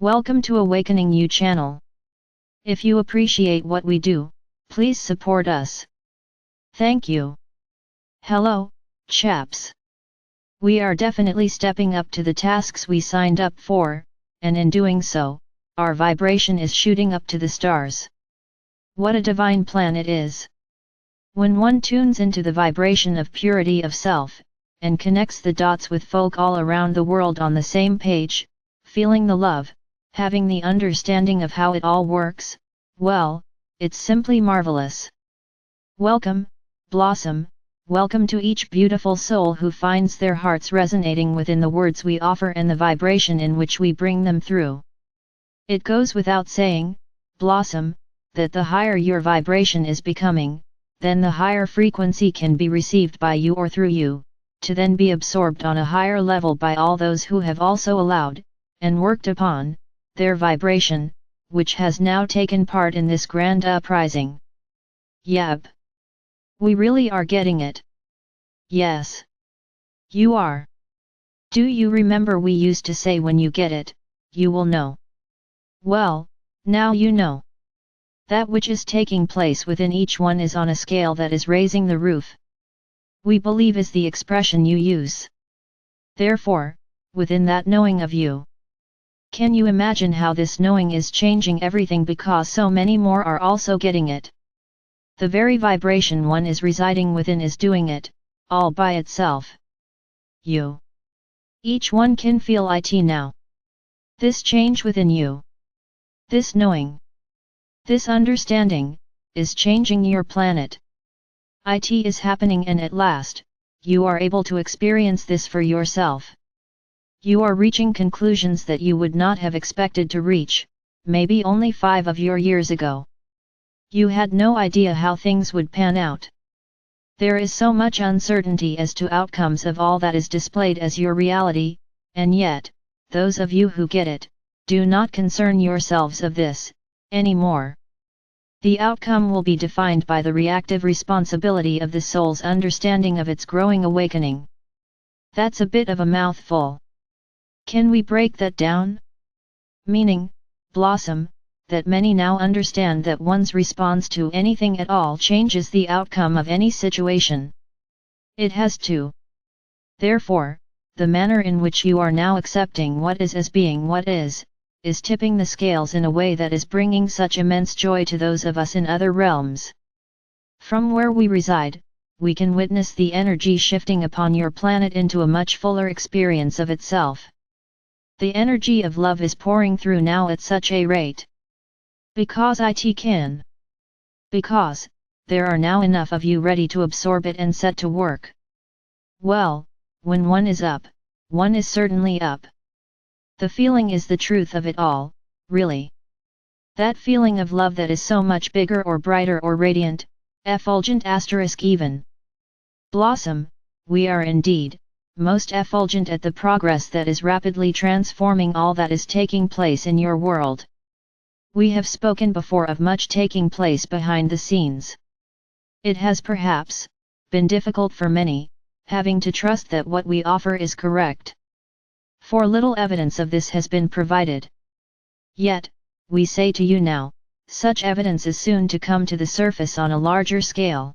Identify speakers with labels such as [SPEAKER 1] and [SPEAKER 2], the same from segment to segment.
[SPEAKER 1] Welcome to Awakening You channel. If you appreciate what we do, please support us. Thank you. Hello, chaps. We are definitely stepping up to the tasks we signed up for, and in doing so, our vibration is shooting up to the stars. What a divine plan it is! When one tunes into the vibration of purity of self, and connects the dots with folk all around the world on the same page, feeling the love, having the understanding of how it all works, well, it's simply marvelous. Welcome, Blossom, welcome to each beautiful soul who finds their hearts resonating within the words we offer and the vibration in which we bring them through. It goes without saying, Blossom, that the higher your vibration is becoming, then the higher frequency can be received by you or through you, to then be absorbed on a higher level by all those who have also allowed, and worked upon, their vibration, which has now taken part in this grand uprising. Yep. We really are getting it. Yes. You are. Do you remember we used to say when you get it, you will know? Well, now you know. That which is taking place within each one is on a scale that is raising the roof. We believe is the expression you use. Therefore, within that knowing of you, can you imagine how this knowing is changing everything because so many more are also getting it? The very vibration one is residing within is doing it, all by itself. You. Each one can feel it now. This change within you. This knowing. This understanding, is changing your planet. It is happening and at last, you are able to experience this for yourself. You are reaching conclusions that you would not have expected to reach, maybe only 5 of your years ago. You had no idea how things would pan out. There is so much uncertainty as to outcomes of all that is displayed as your reality, and yet, those of you who get it, do not concern yourselves of this, anymore. The outcome will be defined by the reactive responsibility of the soul's understanding of its growing awakening. That's a bit of a mouthful. Can we break that down? Meaning, Blossom, that many now understand that one's response to anything at all changes the outcome of any situation. It has to. Therefore, the manner in which you are now accepting what is as being what is tipping the scales in a way that is bringing such immense joy to those of us in other realms. From where we reside, we can witness the energy shifting upon your planet into a much fuller experience of itself. The energy of love is pouring through now at such a rate. Because it can. Because, there are now enough of you ready to absorb it and set to work. Well, when one is up, one is certainly up. The feeling is the truth of it all, really. That feeling of love that is so much bigger or brighter or radiant, effulgent * even. Blossom, we are indeed, most effulgent at the progress that is rapidly transforming all that is taking place in your world. We have spoken before of much taking place behind the scenes. It has perhaps been difficult for many, having to trust that what we offer is correct. For little evidence of this has been provided. Yet, we say to you now, such evidence is soon to come to the surface on a larger scale.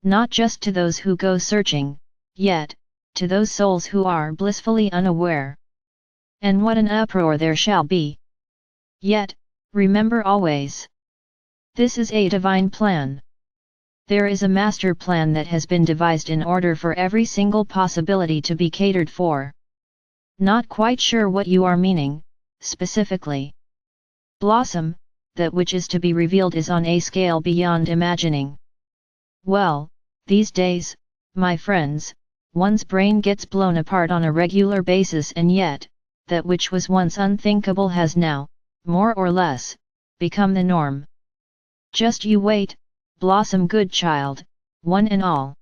[SPEAKER 1] Not just to those who go searching, yet, to those souls who are blissfully unaware. And what an uproar there shall be! Yet, remember always, this is a divine plan. There is a master plan that has been devised in order for every single possibility to be catered for. Not quite sure what you are meaning, specifically. Blossom, that which is to be revealed is on a scale beyond imagining. Well, these days, my friends, one's brain gets blown apart on a regular basis, and yet, that which was once unthinkable has now, more or less, become the norm. Just you wait, Blossom Goodchild, one and all.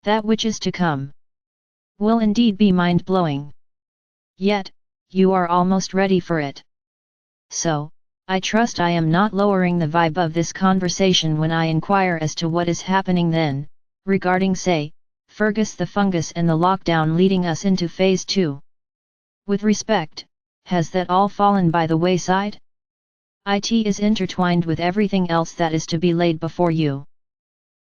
[SPEAKER 1] That which is to come will indeed be mind-blowing. Yet, you are almost ready for it. So, I trust I am not lowering the vibe of this conversation when I inquire as to what is happening then, regarding say, Fergus the fungus and the lockdown leading us into phase 2. With respect, has that all fallen by the wayside? It is intertwined with everything else that is to be laid before you.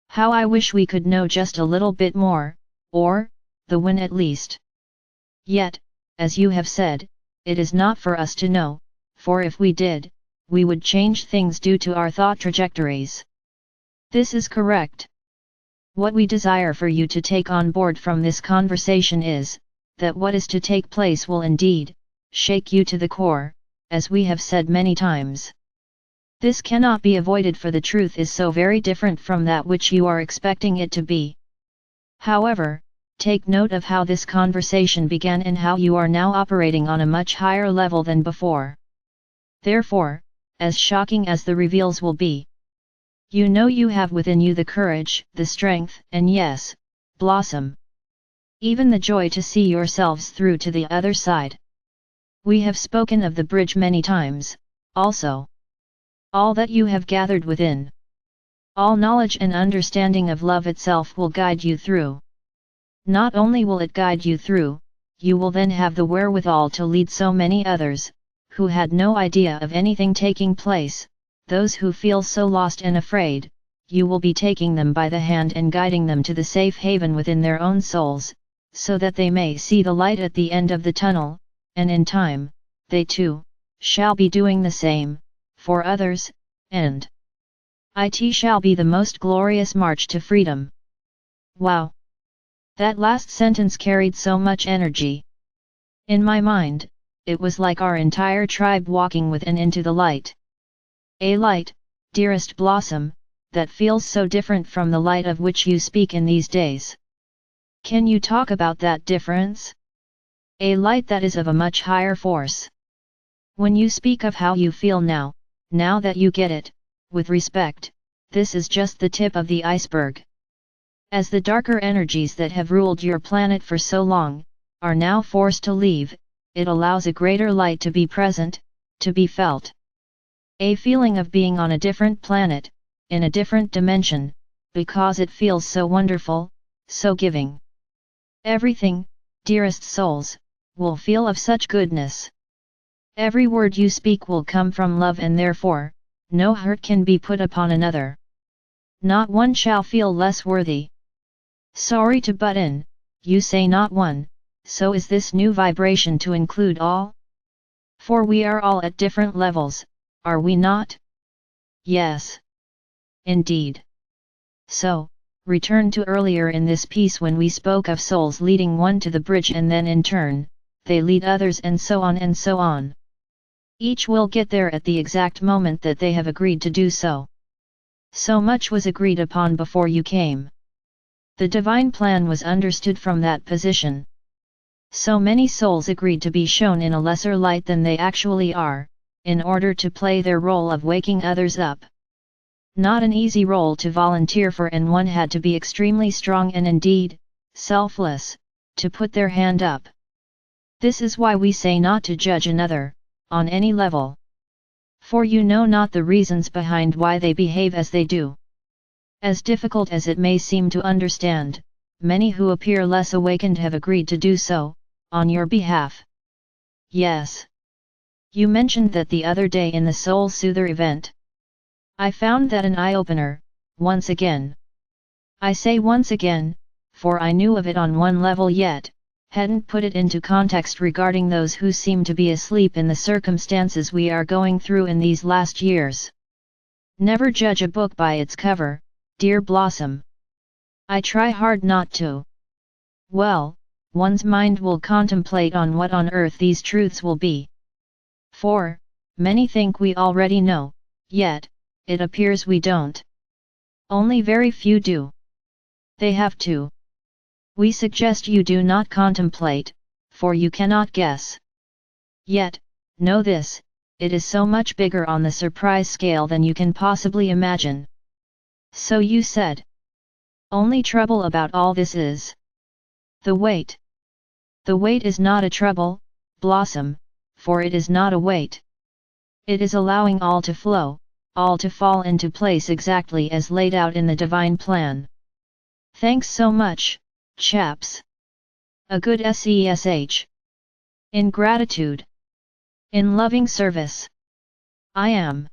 [SPEAKER 1] How I wish we could know just a little bit more, or, the win at least. Yet, as you have said, it is not for us to know, for if we did, we would change things due to our thought trajectories. This is correct. What we desire for you to take on board from this conversation is, that what is to take place will indeed, shake you to the core, as we have said many times. This cannot be avoided, for the truth is so very different from that which you are expecting it to be. However, take note of how this conversation began and how you are now operating on a much higher level than before. Therefore, as shocking as the reveals will be, you know you have within you the courage, the strength, and yes, Blossom, even the joy to see yourselves through to the other side. We have spoken of the bridge many times, also. All that you have gathered within, all knowledge and understanding of love itself will guide you through. Not only will it guide you through, you will then have the wherewithal to lead so many others, who had no idea of anything taking place, those who feel so lost and afraid, you will be taking them by the hand and guiding them to the safe haven within their own souls, so that they may see the light at the end of the tunnel, and in time, they too, shall be doing the same, for others, and it shall be the most glorious march to freedom. Wow! That last sentence carried so much energy. In my mind, it was like our entire tribe walking with and into the light. A light, dearest Blossom, that feels so different from the light of which you speak in these days. Can you talk about that difference? A light that is of a much higher force. When you speak of how you feel now that you get it, with respect, this is just the tip of the iceberg. As the darker energies that have ruled your planet for so long, are now forced to leave, it allows a greater light to be present, to be felt. A feeling of being on a different planet, in a different dimension, because it feels so wonderful, so giving. Everything, dearest souls, will feel of such goodness. Every word you speak will come from love, and therefore, no hurt can be put upon another. Not one shall feel less worthy. Sorry to butt in, you say not one, so is this new vibration to include all? For we are all at different levels, are we not? Yes. Indeed. So, return to earlier in this piece when we spoke of souls leading one to the bridge, and then in turn, they lead others, and so on and so on. Each will get there at the exact moment that they have agreed to do so. So much was agreed upon before you came. The divine plan was understood from that position. So many souls agreed to be shown in a lesser light than they actually are, in order to play their role of waking others up. Not an easy role to volunteer for, and one had to be extremely strong and indeed, selfless, to put their hand up. This is why we say not to judge another, on any level. For you know not the reasons behind why they behave as they do. As difficult as it may seem to understand, many who appear less awakened have agreed to do so, on your behalf. Yes. You mentioned that the other day in the Soul Soother event. I found that an eye-opener, once again. I say once again, for I knew of it on one level yet, hadn't put it into context regarding those who seem to be asleep in the circumstances we are going through in these last years. Never judge a book by its cover, dear Blossom. I try hard not to. Well, one's mind will contemplate on what on earth these truths will be. For, many think we already know, yet, it appears we don't. Only very few do. They have to. We suggest you do not contemplate, for you cannot guess. Yet, know this, it is so much bigger on the surprise scale than you can possibly imagine. So you said. Only trouble about all this is the weight. The weight is not a trouble, Blossom, for it is not a weight. It is allowing all to flow, all to fall into place exactly as laid out in the divine plan. Thanks so much, chaps. A good SESH. In gratitude. In loving service. I am.